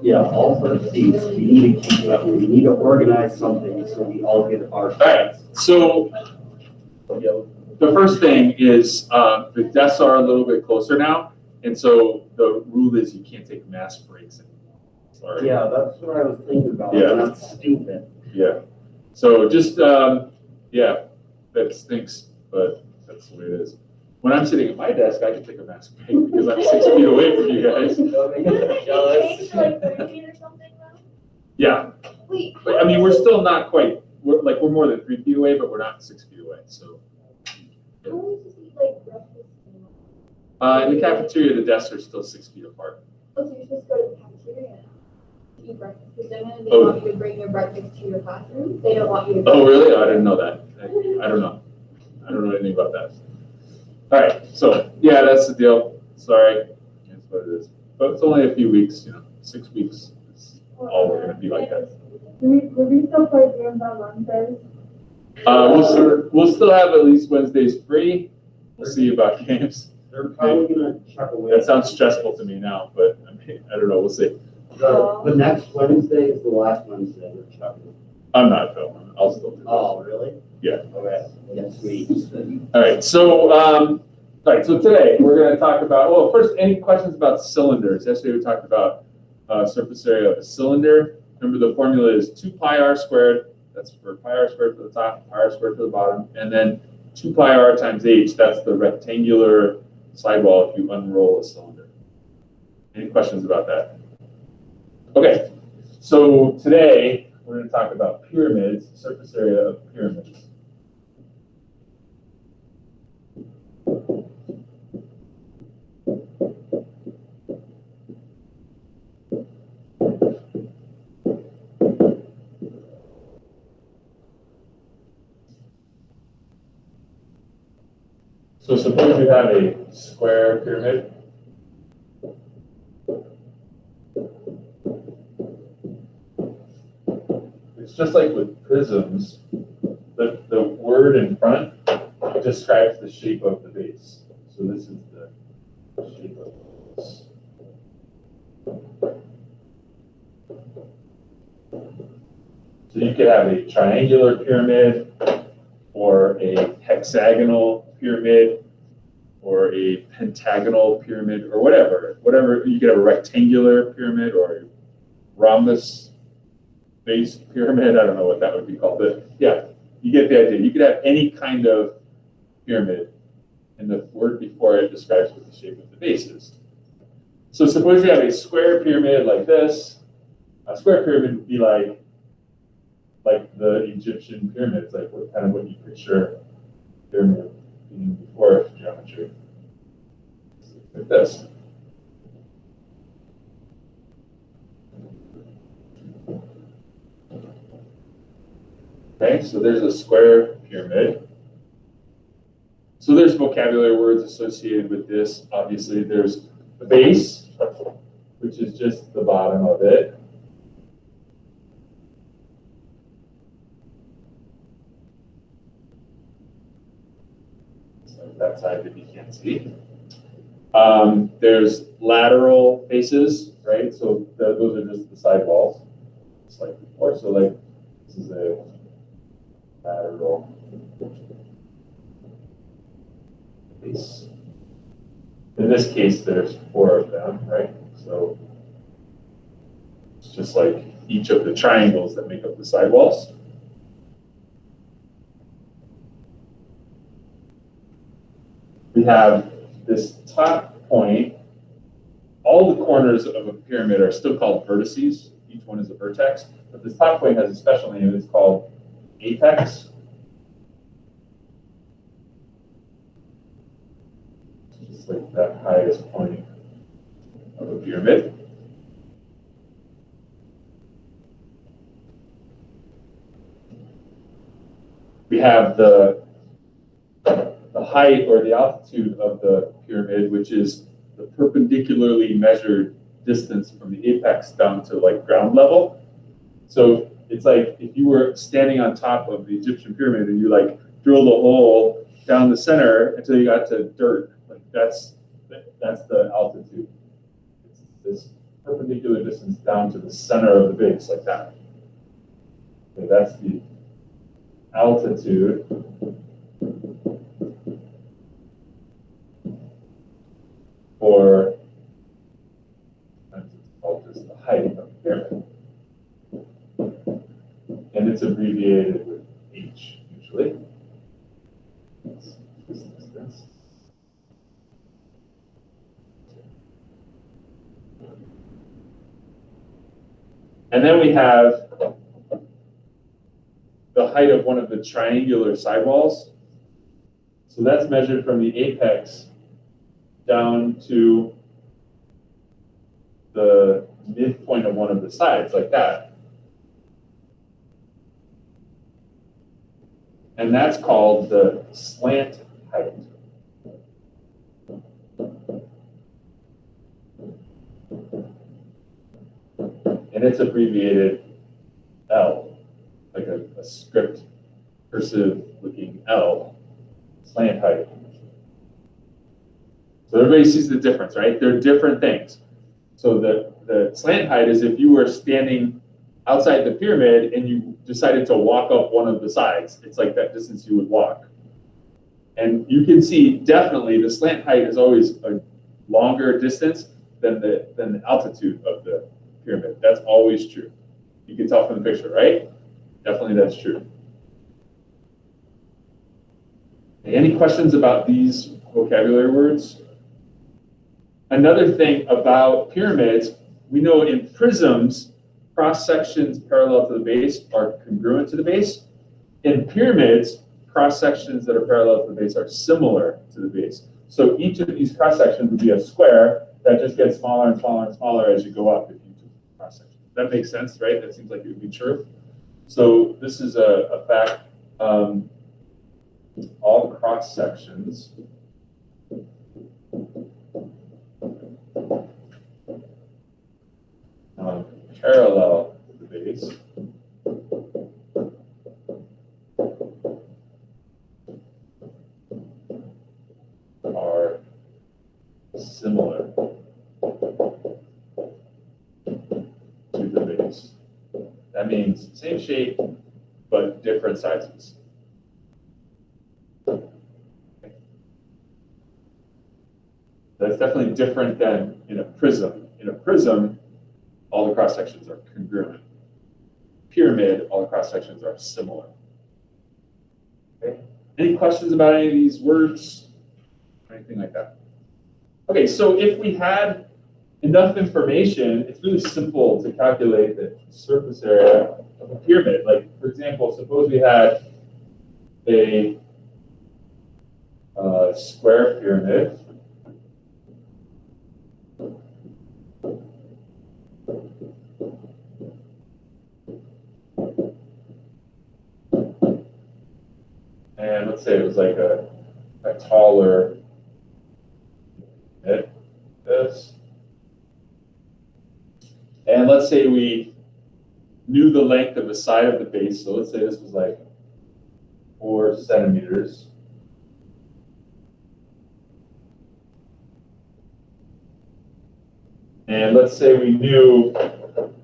Yeah, all for seats, we need to keep up, we need to organize something so we all get our. All right, so the first thing is the desks are a little bit closer now, and so the rule is you can't take mask breaks anymore. Sorry. Yeah, that's what I was thinking about, Yeah. and that's stupid. Yeah. So just yeah, that stinks, but that's the way it is. When I'm sitting at my desk, I can take a mask break because I'm 6 feet away from you guys. Jealous. Like 30 feet or something now? Yeah, Wait. but I mean we're still not quite. We're more than 3 feet away, but we're not 6 feet away. So. How would you see like breakfast? In the cafeteria, the desks are still 6 feet apart. Oh, so you're supposed to go to the cafeteria now to eat breakfast, because then they Oh. want you to bring your breakfast to your classroom. They don't want you to. Oh, really? I didn't know that. I don't know. I don't know anything about that. All right, so yeah, that's the deal. Sorry, that's what it is. But it's only a few weeks, 6 weeks is all we're gonna be like that. Will we still play games on Wednesdays? We'll still have at least Wednesdays free. We'll see about games. They're probably gonna chuck away. That sounds stressful to me now, but I don't know. We'll see. The next Wednesday is the last Wednesday we're chucking. I'm not filming. I'll still do this. Oh, really? Yeah. Okay, yeah, sweet. All right, so today we're going to talk about, well, first, any questions about cylinders? Yesterday we talked about surface area of a cylinder. Remember the formula is 2 pi r squared, that's for pi r squared for the top, pi r squared for the bottom, and then 2 pi r times h, that's the rectangular sidewall if you unroll a cylinder. Any questions about that? Okay, so today we're going to talk about pyramids, surface area of pyramids. So suppose you have a square pyramid. It's just like with prisms, the word in front describes the shape of the base. So this is the shape of the base. So you could have a triangular pyramid, or a hexagonal pyramid, or a pentagonal pyramid, or whatever. You could have a rectangular pyramid or a rhombus-based pyramid. I don't know what that would be called, but yeah, you get the idea. You could have any kind of pyramid, and the word before it describes what the shape of the base is. So suppose you have a square pyramid like this. A square pyramid would be like the Egyptian pyramids, like what you picture pyramid being before geometry. Like this. Okay, so there's a square pyramid. So there's vocabulary words associated with this. Obviously, there's the base, which is just the bottom of it. So that side that you can't see. There's lateral faces, right? So those are just the side walls, just like before. So like this is a lateral face. In this case, there's 4 of them, right? So it's just like each of the triangles that make up the side walls. We have this top point. All the corners of a pyramid are still called vertices. Each one is a vertex. But this top point has a special name. It's called apex. Just like that highest point of a pyramid. We have the height or the altitude of the pyramid, which is the perpendicularly measured distance from the apex down to like ground level. So it's like if you were standing on top of the Egyptian pyramid and you like drilled a hole down the center until you got to dirt, like that's the altitude. It's this perpendicular distance down to the center of the base, like that. Okay, that's the altitude for, it's called just the height of the pyramid. And it's abbreviated with H, usually. It's this distance. And then we have the height of one of the triangular sidewalls. So that's measured from the apex down to the midpoint of one of the sides, like that. And that's called the slant height. And it's abbreviated L, like a script cursive looking L, slant height. So everybody sees the difference, right? They're different things. So the slant height is if you were standing outside the pyramid and you decided to walk up one of the sides, it's like that distance you would walk. And you can see definitely the slant height is always a longer distance than the altitude of the pyramid. That's always true. You can tell from the picture, right? Definitely that's true. Any questions about these vocabulary words? Another thing about pyramids, we know in prisms, cross sections parallel to the base are congruent to the base. In pyramids, cross sections that are parallel to the base are similar to the base. So each of these cross sections would be a square that just gets smaller and smaller and smaller as you go up if you do cross section. That makes sense, right? That seems like it would be true. So this is a fact. All cross sections parallel to the base are similar to the base. That means same shape, but different sizes. That's definitely different than in a prism. In a prism, all the cross sections are congruent. Pyramid, all the cross sections are similar. Okay. Any questions about any of these words? Or anything like that? Okay, so if we had enough information, it's really simple to calculate the surface area of a pyramid. Like, for example, suppose we had a square pyramid. And let's say it was like a taller pyramid, this. And let's say we knew the length of the side of the base. So let's say this was like 4 centimeters. And let's say we knew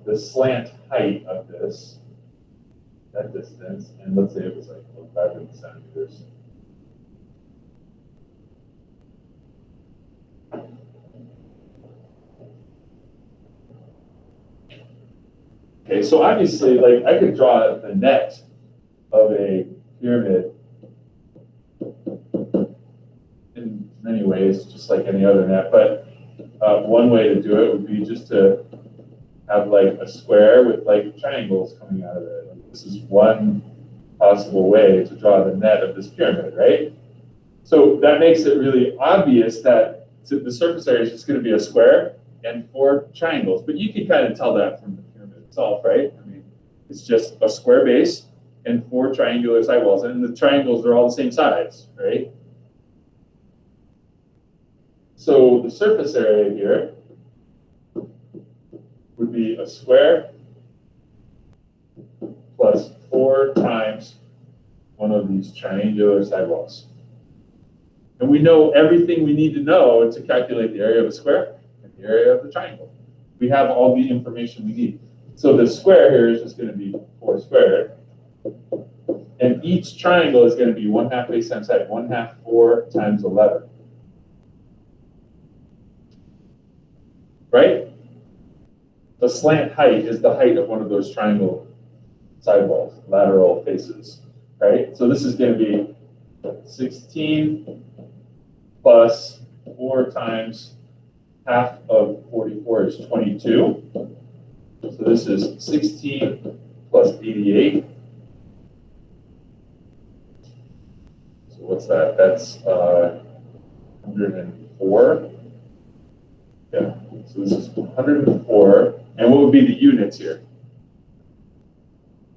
the slant height of this, that distance, and let's say it was like 500 centimeters. Okay, so obviously, like, I could draw the net of a pyramid in many ways, just like any other net, but one way to do it would be just to have like a square with like triangles coming out of it. Like, this is one possible way to draw the net of this pyramid, right? So that makes it really obvious that the surface area is just going to be a square and 4 triangles. But you can kind of tell that from the pyramid itself, right? I mean, it's just a square base and 4 triangular side walls, and the triangles are all the same size, right? So the surface area here would be a square plus 4 times one of these triangular sidewalls. And we know everything we need to know to calculate the area of a square and the area of the triangle. We have all the information we need. So the square here is just going to be 4 squared. And each triangle is going to be 1/2 base times height. 1/2, 4 times 11. Right? The slant height is the height of one of those triangle sidewalls, lateral faces. Right? So this is going to be 16 plus 4 times half of 44 is 22. So this is 16 plus 88. So what's that? That's 104. Yeah, so this is 104. And what would be the units here?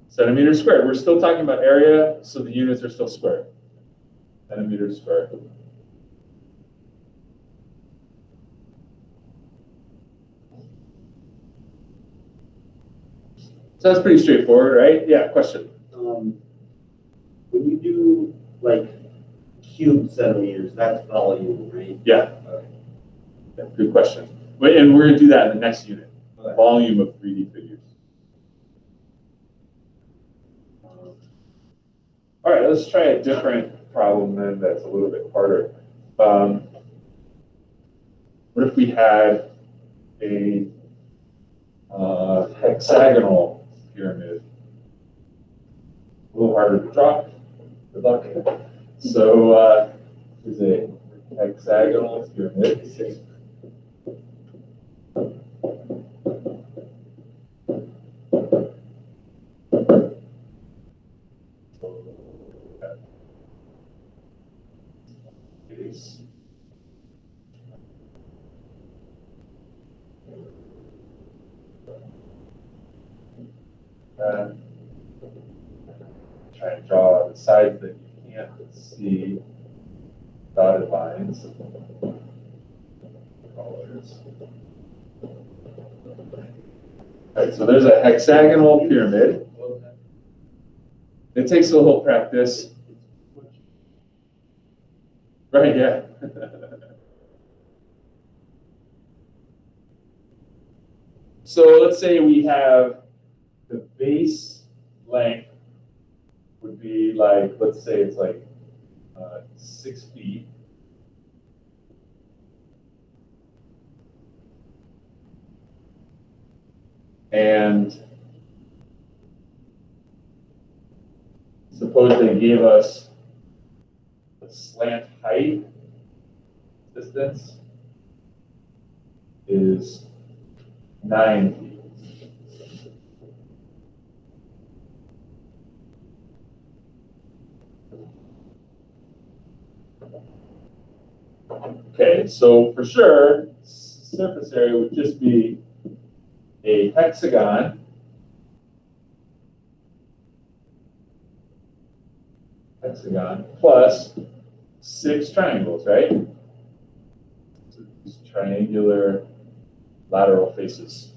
Centimeters squared. We're still talking about area, so the units are still squared. Centimeters squared. So that's pretty straightforward, right? Yeah, question. When you do like cube centimeters, that's volume, right? Yeah. Okay. Yeah, good question. Wait, and we're going to do that in the next unit. Okay. Volume of 3D figures. All right, let's try a different problem then that's a little bit harder. What if we had a hexagonal pyramid? A little harder to draw. Good luck. So here's a hexagonal pyramid. Try and draw the sides that you can't see, dotted lines, colors. All right, so there's a hexagonal pyramid. It takes a little practice. Right, yeah. So let's say we have the base length would be like, let's say it's like 6 feet. And suppose they gave us the slant height distance is 9 feet. Okay, so for sure, surface area would just be a hexagon plus 6 triangles, right? So these triangular lateral faces.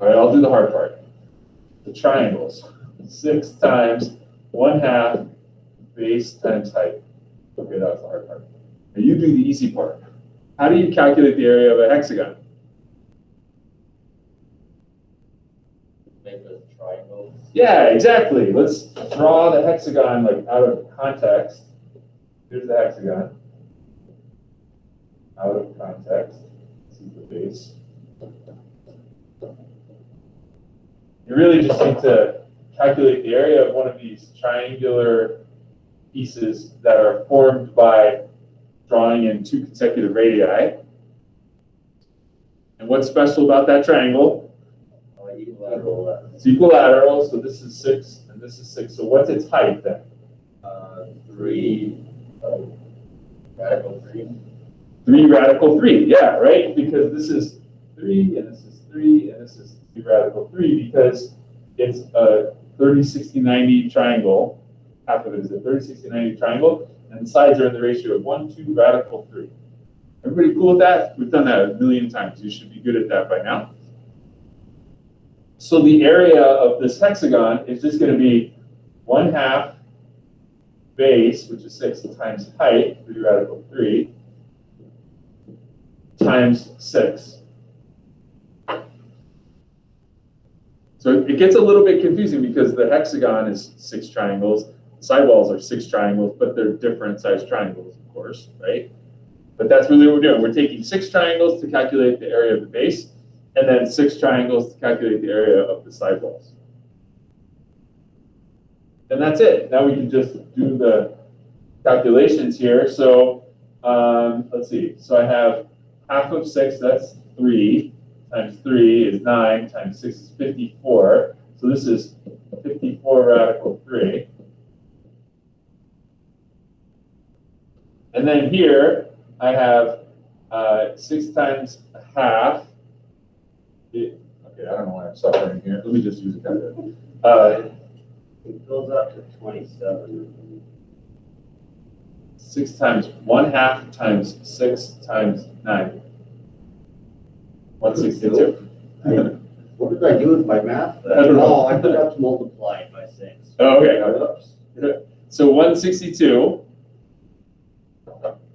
All right, I'll do the hard part. The triangles. 6 times 1/2 base times height. Okay, that was the hard part. Now you do the easy part. How do you calculate the area of a hexagon? Make a triangle. Yeah, exactly. Let's draw the hexagon like out of context. Here's the hexagon. Out of context. This is the base. You really just need to calculate the area of one of these triangular pieces that are formed by drawing in 2 consecutive radii. And what's special about that triangle? Equilateral. It's equilateral, so this is 6 and this is 6. So what's its height then? 3 radical 3. 3 radical 3, yeah, right? Because this is 3 and this is 3 and this is 3 radical 3 because it's a 30, 60, 90 triangle. Half of it is a 30, 60, 90 triangle, and the sides are in the ratio of 1, 2 radical 3. Everybody cool with that? We've done that a million times. You should be good at that by now. So the area of this hexagon is just going to be 1/2 base, which is 6 times height, 3 radical 3, times 6. So it gets a little bit confusing because the hexagon is 6 triangles, sidewalls are 6 triangles, but they're different sized triangles, of course, right? But that's really what we're doing. We're taking 6 triangles to calculate the area of the base, and then 6 triangles to calculate the area of the sidewalls. And that's it. Now we can just do the calculations here. So let's see. So I have half of 6, that's 3, times 3 is 9, times 6 is 54. So this is 54 radical 3. And then here I have 6 times a half. Okay, I don't know why I'm suffering here. Let me just use a calculator. It goes up to 27. 6 times 1/2 times 6 times 9. 162. What did I do with my math? I don't know. Oh, I forgot to multiply it by 6. Oh, okay. Oops. So 162.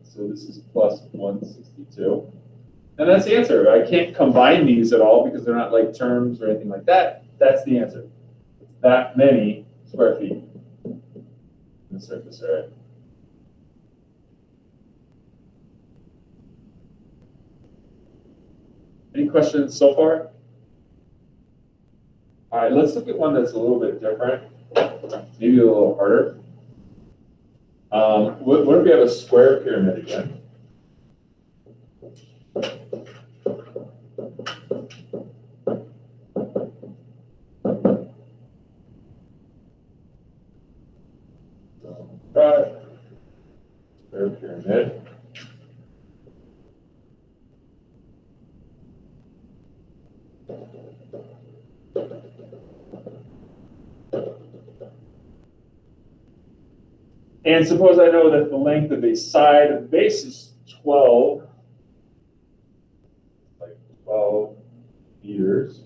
So this is plus 162. And that's the answer. I can't combine these at all because they're not like terms or anything like that. That's the answer. It's that many square feet in the surface area. Any questions so far? All right, let's look at one that's a little bit different, maybe a little harder. What if we have a square pyramid again? Square pyramid. And suppose I know that the length of a side of the base is 12, like 12 meters.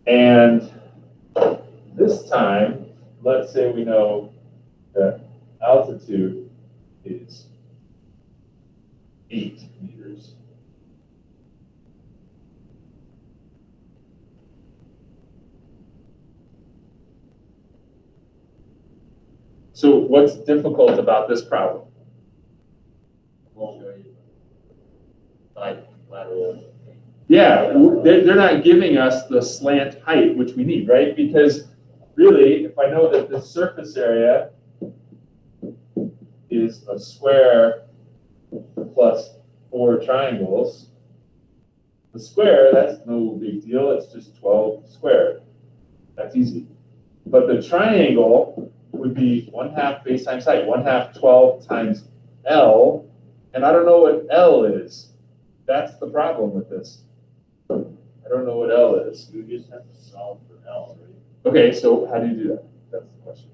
And this time, let's say we know that altitude is 8 meters. So what's difficult about this problem? Yeah, they're not giving us the slant height, which we need, right? Because really, if I know that the surface area is a square plus 4 triangles, the square, that's no big deal. It's just 12 squared. That's easy. But the triangle would be 1/2 base times height, 1/2 12 times L, and I don't know what L is. That's the problem with this. I don't know what L is. You just have to solve for L, right? Okay, so how do you do that? That's the question.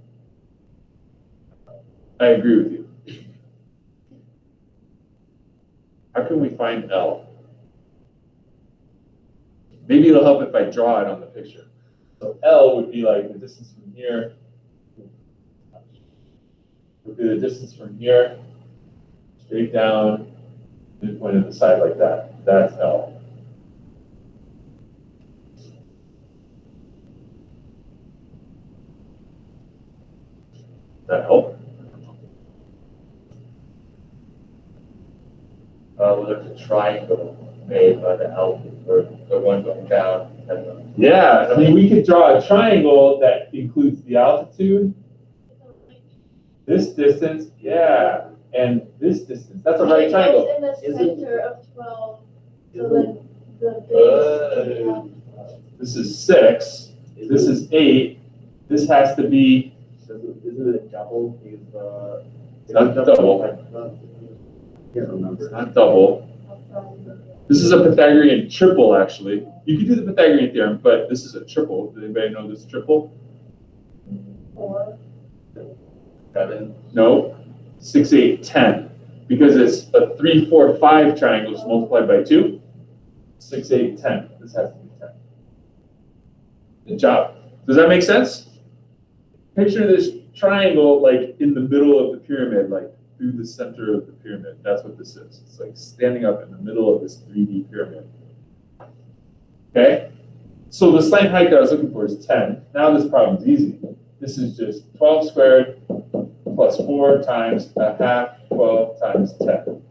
I agree with you. How can we find L? Maybe it'll help if I draw it on the picture. So L would be like the distance from here. Would be the distance from here, straight down, midpoint of the side like that. That's L. Does that help? There's a triangle made by the L, or the one going down. Yeah, I mean, we could draw a triangle that includes the altitude, this distance, yeah, and this distance. That's a right triangle. In the Is it- center of 12, so then the base. This is 6, this is 8, this has to be, Isn't it double? It's not double. I can't remember. it's not double. This is a Pythagorean triple, actually. You could do the Pythagorean theorem, but this is a triple. Does anybody know this triple? 4. 7. No, 6, 8, 10. Because it's a 3, 4, 5 triangle just multiplied by 2. 6, 8, 10. This has to be 10. Good job. Does that make sense? Picture this triangle like in the middle of the pyramid, like through the center of the pyramid. That's what this is. It's like standing up in the middle of this 3D pyramid. Okay? So the slant height that I was looking for is 10. Now this problem's easy. This is just 12 squared plus 4 times a half 12 times 10.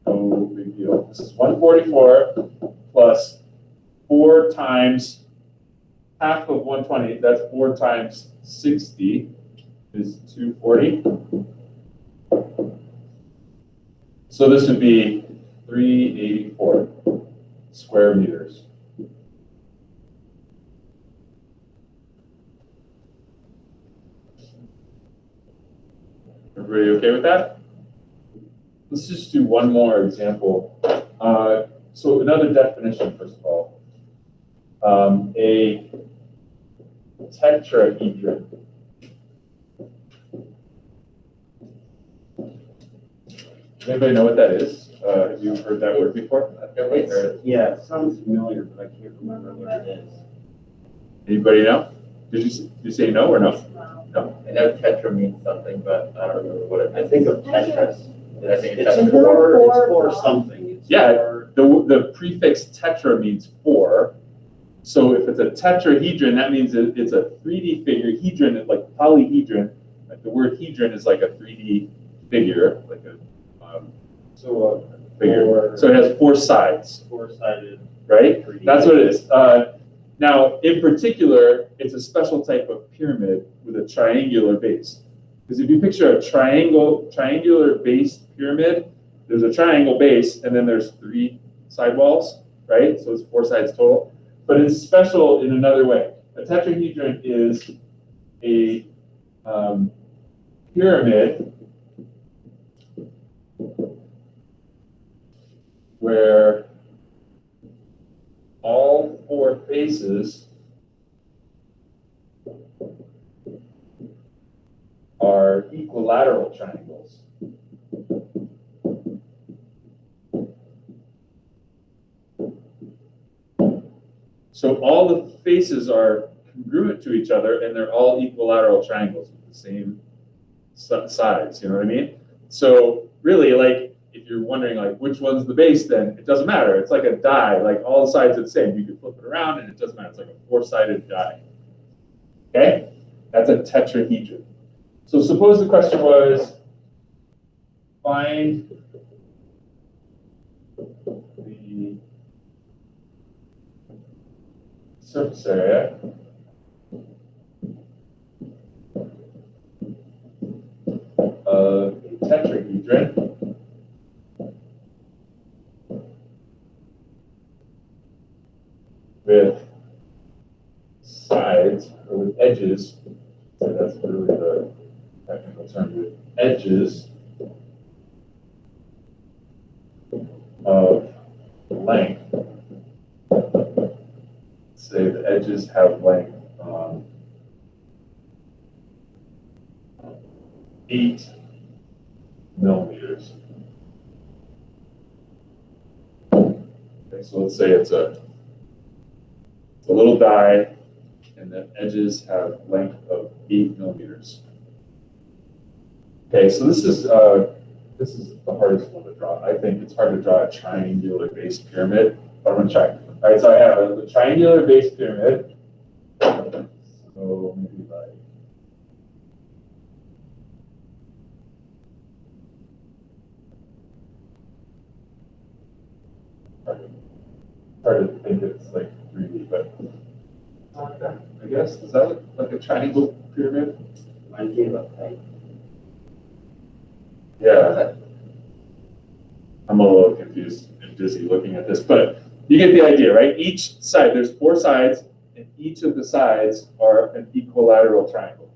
No big deal. This is 144 plus 4 times half of 120. That's 4 times 60 is 240. So this would be 384 square meters. Everybody okay with that? Let's just do one more example. So another definition, first of all. A tetrahedron. Does anybody know what that is? Have you heard that word before? Yeah, it sounds familiar, but I can't remember what it is. Anybody know? Did you say no or no? No. I know tetra means something, but I don't remember what it I means. think of Tetris. I think It's it's for something. It's Yeah. for- The prefix tetra means 4. So if it's a tetrahedron, that means it's a 3D figure. Hedron is like polyhedron. Like the word hedron is like a 3D figure, like a figure. So it has 4 sides, four-sided. right? 3D. That's what it is. Now, in particular, it's a special type of pyramid with a triangular base. Because if you picture a triangular-based pyramid, there's a triangle base, and then there's 3 side walls, right? So it's 4 sides total. But it's special in another way. A tetrahedron is a pyramid where all 4 faces are equilateral triangles. So all the faces are congruent to each other, and they're all equilateral triangles with the same sides. You know what I mean? So really, like, if you're wondering, like, which one's the base, then it doesn't matter. It's like a die. Like, all the sides are the same. You can flip it around, and it doesn't matter. It's like a 4-sided die. Okay? That's a tetrahedron. So suppose the question was, find the surface area of a tetrahedron with sides, or with edges, so that's really the technical term, with edges of length. Say the edges have length 8 millimeters. Okay, so let's say it's a little die, and the edges have length of 8 millimeters. Okay, so this is the hardest one to draw. I think it's hard to draw a triangular base pyramid, but I'm gonna try. All right, so I have a triangular base pyramid. So maybe like hard to think it's like 3D, but I guess, does that look like a triangle pyramid? Mine gave up height. Yeah. I'm a little confused and dizzy looking at this, but you get the idea, right? Each side, there's 4 sides, and each of the sides are an equilateral triangle.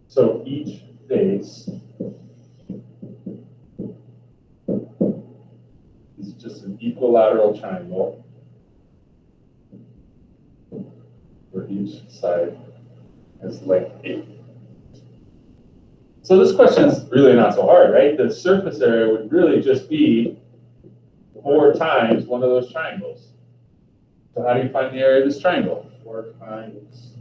So each face is just an equilateral triangle where each side has length 8. So this question is really not so hard, right? The surface area would really just be 4 times one of those triangles. So how do you find the area of this triangle? 4 times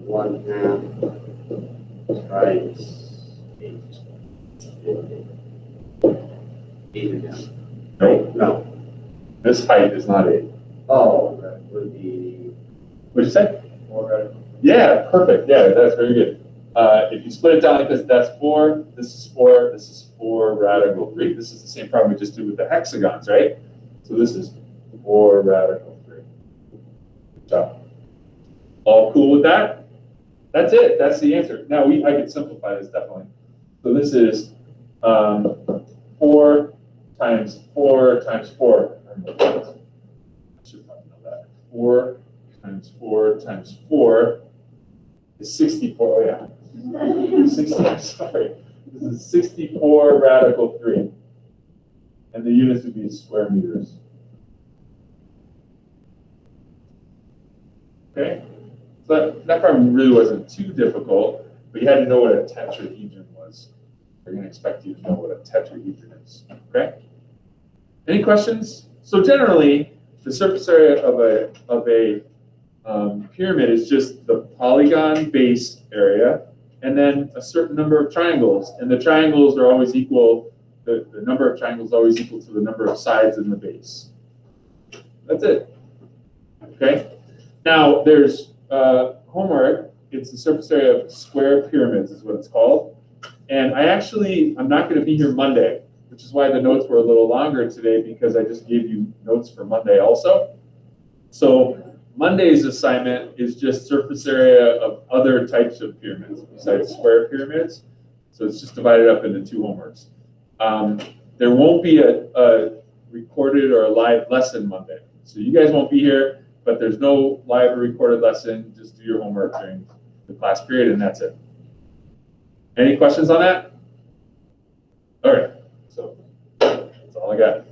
1/2 times 8. 8 again. No, No. this height is not 8. Oh, that would be What'd you say? 4 radical. Yeah, perfect. Yeah, that's very good. If you split it down like this, that's 4, this is 4, this is 4 radical 3. This is the same problem we just did with the hexagons, right? So this is 4 radical 3. Good job. All cool with that? That's it. That's the answer. Now, I can simplify this definitely. So this is 4 times 4 times 4. I should probably know that. 4 times 4 times 4 is 64. Oh, yeah. 60, sorry. This is 64 radical 3. And the units would be square meters. Okay? So that problem really wasn't too difficult, but you had to know what a tetrahedron was. They're going to expect you to know what a tetrahedron is. Okay? Any questions? So generally, the surface area of a pyramid is just the polygon base area, and then a certain number of triangles. And the triangles are always equal, the number of triangles is always equal to the number of sides in the base. That's it. Okay? Now, there's homework. It's the surface area of square pyramids is what it's called. And I'm not going to be here Monday, which is why the notes were a little longer today, because I just gave you notes for Monday also. So Monday's assignment is just surface area of other types of pyramids besides square pyramids. So it's just divided up into 2 homeworks. There won't be a recorded or a live lesson Monday. So you guys won't be here, but there's no live or recorded lesson. Just do your homework during the class period, and that's it. Any questions on that? All right, so that's all I got.